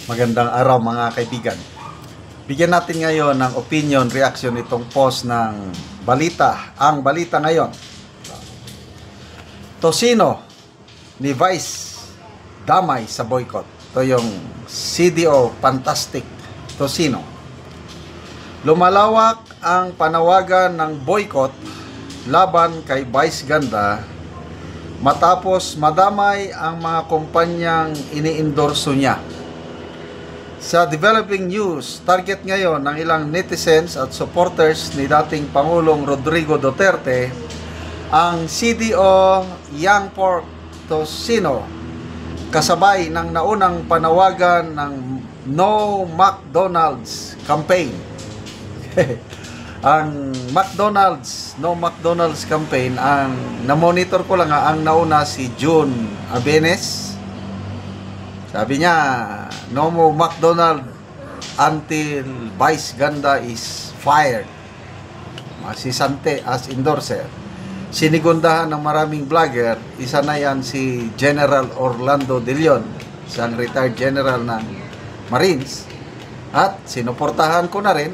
Magandang araw mga kaibigan. Bigyan natin ngayon ng opinion, reaction itong post ng balita. Ang balita ngayon, Tosino ni Vice damay sa boycott. Ito yung CDO Fantastic Tosino. Lumalawak ang panawagan ng boycott laban kay Vice Ganda matapos madamay ang mga kumpanyang iniendorso niya. Sa developing news, target ngayon ng ilang netizens at supporters ni dating Pangulong Rodrigo Duterte ang CDO Young Pork Tosino kasabay ng naunang panawagan ng No McDonald's campaign. Ang No McDonald's campaign, ang na-monitor ko lang ang nauna si June Abenes. Sabi niya, no more McDonald's until Vice Ganda is fired. Masisante as endorser. Sinigundahan ng maraming vlogger, isa na yan si General Orlando De Leon, isang retired general ng Marines. At sinuportahan ko na rin.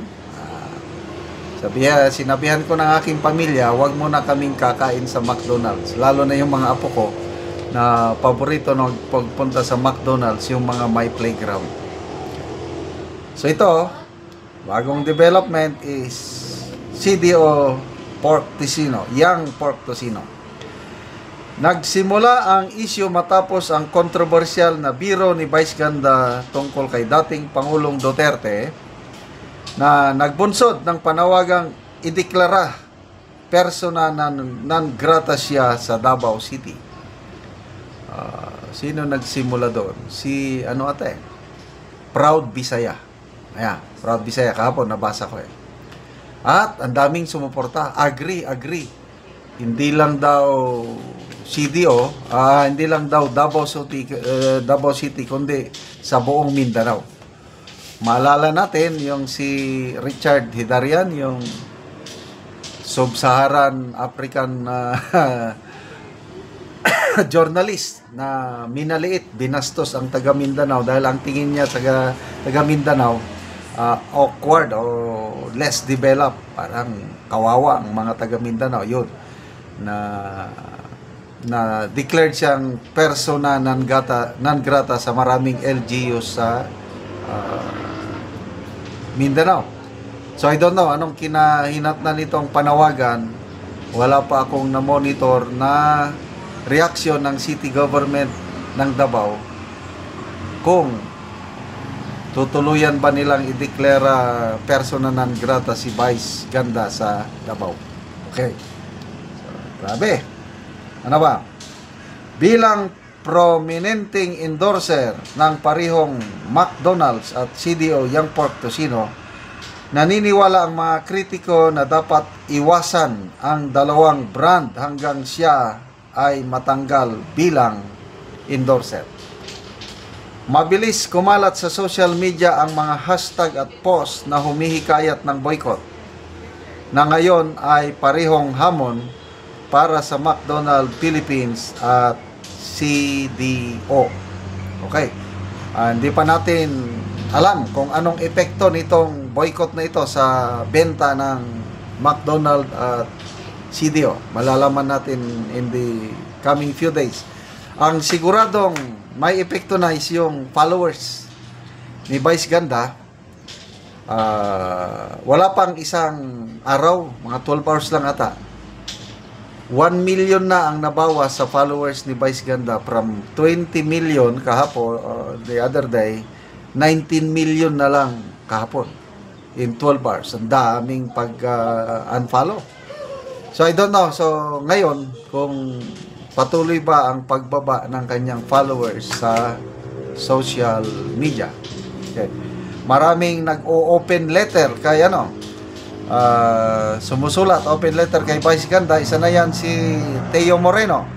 Sinabihan ko ng aking pamilya, huwag muna kaming kakain sa McDonald's. Lalo na yung mga apo ko na paborito nung pagpunta sa McDonald's, yung mga may playground. So ito, bagong development is CDO Pork Tosino, Young Pork Tosino. Nagsimula ang issue matapos ang kontrobersyal na biro ni Vice Ganda tungkol kay dating Pangulong Duterte na nagbunsod ng panawagang ideklara persona non grata siya sa Davao City. Sino nagsimula doon? Si Proud Bisaya. Ayan, Proud Bisaya. Kahapon nabasa ko At ang daming sumuporta. Agree. Hindi lang daw CDO, hindi lang daw Davao City, kundi sa buong Mindanao. Maalala natin yung si Richard Hidarian, yung Sub-Saharan African journalist na minaliit, binastos ang taga Mindanao dahil ang tingin niya taga Mindanao awkward o less developed, parang kawawa ang mga taga Mindanao. Yun na declared siyang persona non grata sa maraming LGU sa Mindanao. So I don't know anong kinahinatnan nitong panawagan. Wala pa akong na-monitor na reaksyon ng city government ng Davao kung tutuluyan ba nilang ideklara persona non grata si Vice Ganda sa Davao. Okay. So, grabe. Ano ba? Bilang prominenteng endorser ng parihong McDonald's at CDO Young Pork Tosino, naniniwala ang mga kritiko na dapat iwasan ang dalawang brand hanggang siya ay matanggal bilang endorser. Mabilis kumalat sa social media ang mga hashtag at post na humihikayat ng boycott, na ngayon ay parihong hamon para sa McDonald's Philippines at CDO. Okay. Hindi pa natin alam kung anong epekto nitong boycott na ito sa benta ng McDonald's at CDO. Malalaman natin in the coming few days. Ang siguradong may epekto na is yung followers ni Vice Ganda. Wala pang isang araw, mga 12 hours lang ata, 1 million na ang nabawas sa followers ni Vice Ganda from 20 million kahapon, the other day, 19 million na lang kahapon in 12 hours. Ang daming pag-unfollow. So I don't know. So ngayon, kung patuloy ba ang pagbaba ng kanyang followers sa social media. Okay. Maraming nag-o-open letter kay sumusulat open letter kay Vice Ganda. Isa na yan si Teo Moreno.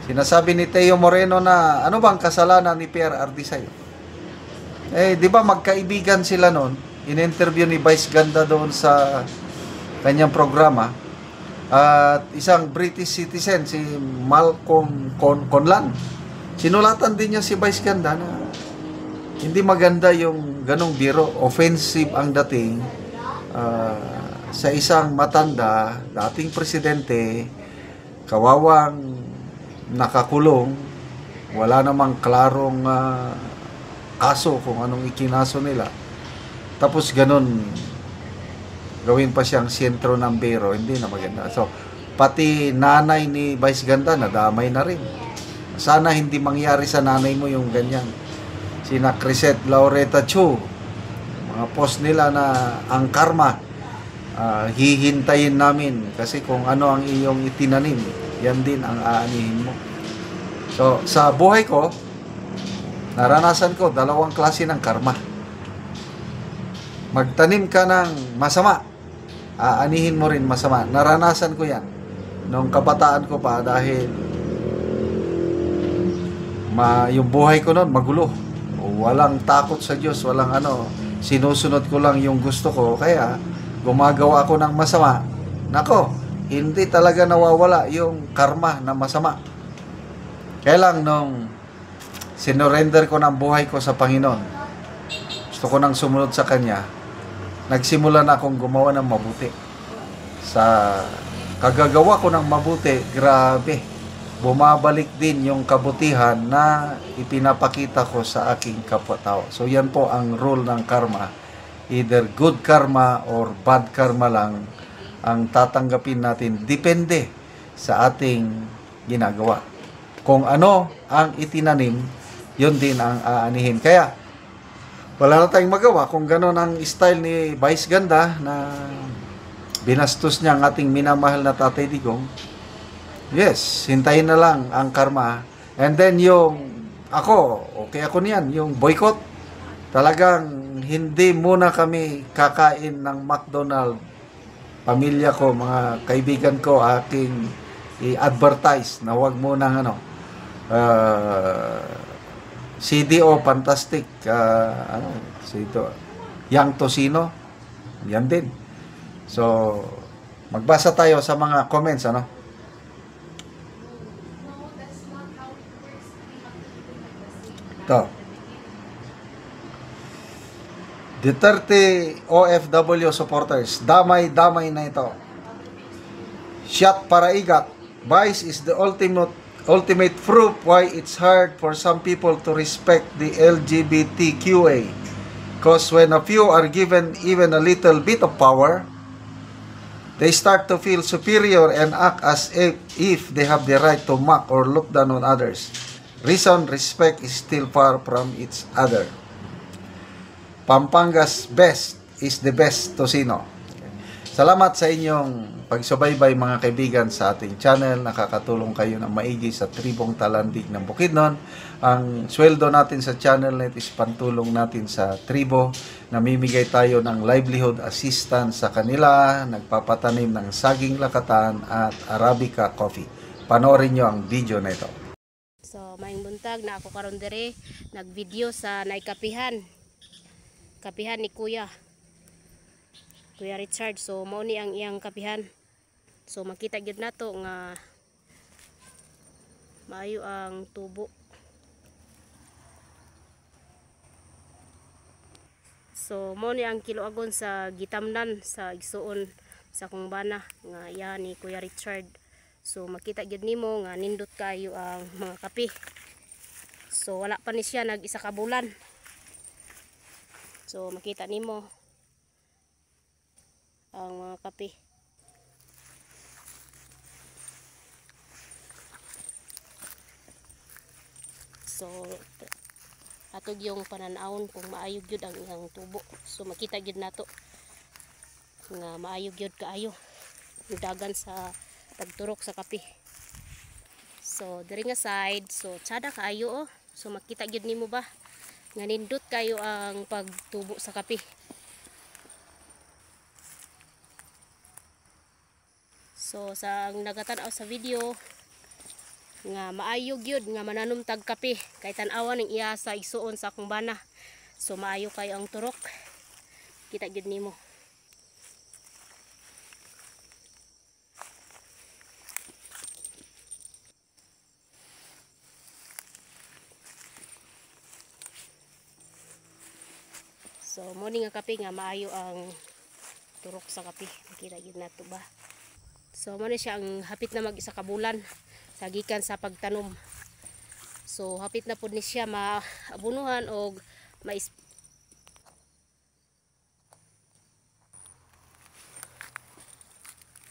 Sinasabi ni Teo Moreno na ano bang kasalanan ni Pierre Ardisay? Di ba magkaibigan sila noon? In-interview ni Vice Ganda doon sa kanyang programa. At isang British citizen, si Malcolm Conlan, sinulatan din niya si Vice Ganda na hindi maganda yung ganong biro. Offensive ang dating sa isang matanda, dating presidente, kawawang nakakulong, wala namang klarong kaso kung anong ikinaso nila. Tapos ganon, gawin pa siyang sentro ng biro, hindi na maganda. So, pati nanay ni Vice Ganda, nadamay na rin. Sana hindi mangyari sa nanay mo yung ganyan. Sina Crisette Laureta Chu, mga post nila na ang karma, hihintayin namin kasi kung ano ang iyong itinanim, yan din ang aanihin mo. So, sa buhay ko, naranasan ko dalawang klase ng karma. Magtanim ka ng masama, aanihin mo rin masama. Naranasan ko yan nung kabataan ko pa dahil yung buhay ko noon magulo. Walang takot sa Diyos, walang ano. Sinusunod ko lang yung gusto ko, kaya gumagawa ako ng masama. Nako, hindi talaga nawawala yung karma na masama. Kaya lang nung sinurrender ko ng buhay ko sa Panginoon, gusto ko nang sumunod sa Kanya, nagsimula na akong gumawa ng mabuti. Sa kagagawa ko ng mabuti, grabe, bumabalik din yung kabutihan na ipinapakita ko sa aking kapwa-tao. So yan po ang rule ng karma. Either good karma or bad karma lang ang tatanggapin natin. Depende sa ating ginagawa. Kung ano ang itinanim, yun din ang aanihin. Kaya, wala na tayong magawa kung gano'n ang style ni Vice Ganda na binastos niya ang ating minamahal na Tatay Digong. Yes, hintayin na lang ang karma. And then yung ako, okay ako niyan, yung boycott. Talagang hindi muna kami kakain ng McDonald's. Pamilya ko, mga kaibigan ko, aking i-advertise na huwag muna CDO Fantastic, Yang Tocino, yan din. So, magbasa tayo sa mga comments, Ito. Duterte OFW supporters, damay-damay na ito. Shot para igat. Vice is the ultimate proof why it's hard for some people to respect the LGBTQA. Because when a few are given even a little bit of power, they start to feel superior and act as if they have the right to mock or look down on others. Reason, respect is still far from each other. Pampanga's best is the best Tocino. Salamat sa inyong pagsubaybay mga kaibigan sa ating channel. Nakakatulong kayo ng maigi sa tribong Talandig ng Bukidnon. Ang sweldo natin sa channel na ito is pantulong natin sa tribo. Namimigay tayo ng livelihood assistance sa kanila. Nagpapatanim ng saging lakatan at Arabica coffee. Panoorin nyo ang video na ito. So, maing buntag na ako karon dire nagvideo sa naikapihan. Kapihan ni Kuya Richard. So, mao ni ang iyang kapihan. So, makita gyud nato nga maayo ang tubo. So, mao ni ang kiloagon sa gitamnan sa igsuon sa kong bana nga iya ni Kuya Richard. So makita gyud nimo nga nindot kayo ang mga kape. So wala pa ni siya nag-isa ka bulan. So makita nimo ang mga kape. So atog yung pananawon kung maayog gyud ang iyang tubo. So makita gyud nato nga maayog gyud kaayo dagan sa pagturok sa kape. So diri nga side, so tsada kaayo So makita gyud nimo ba nga nindot kayo ang pagtubo sa kape. So sa nagatan-aw sa video nga maayo gyud nga mananom tag kape kay tan-awan ning iya sa igsuon sa akong bana. So maayo kayo ang turok. Kita gyud nimo. So mo ni nga kape nga maayo ang turok sa kape. Makita gid nato ba. So mo ni siya ang hapit na mag-isa ka bulan sa gikan sa pagtanom. So hapit na pud ni siya maabunuhan og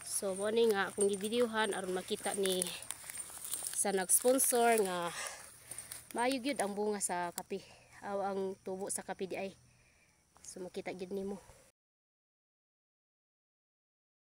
So mo ni nga akong givideohan aron makita ni sa nag-sponsor nga maayo gyud ang bunga sa kape. Aw ang tubo sa kape di ay. So makita gid nimo.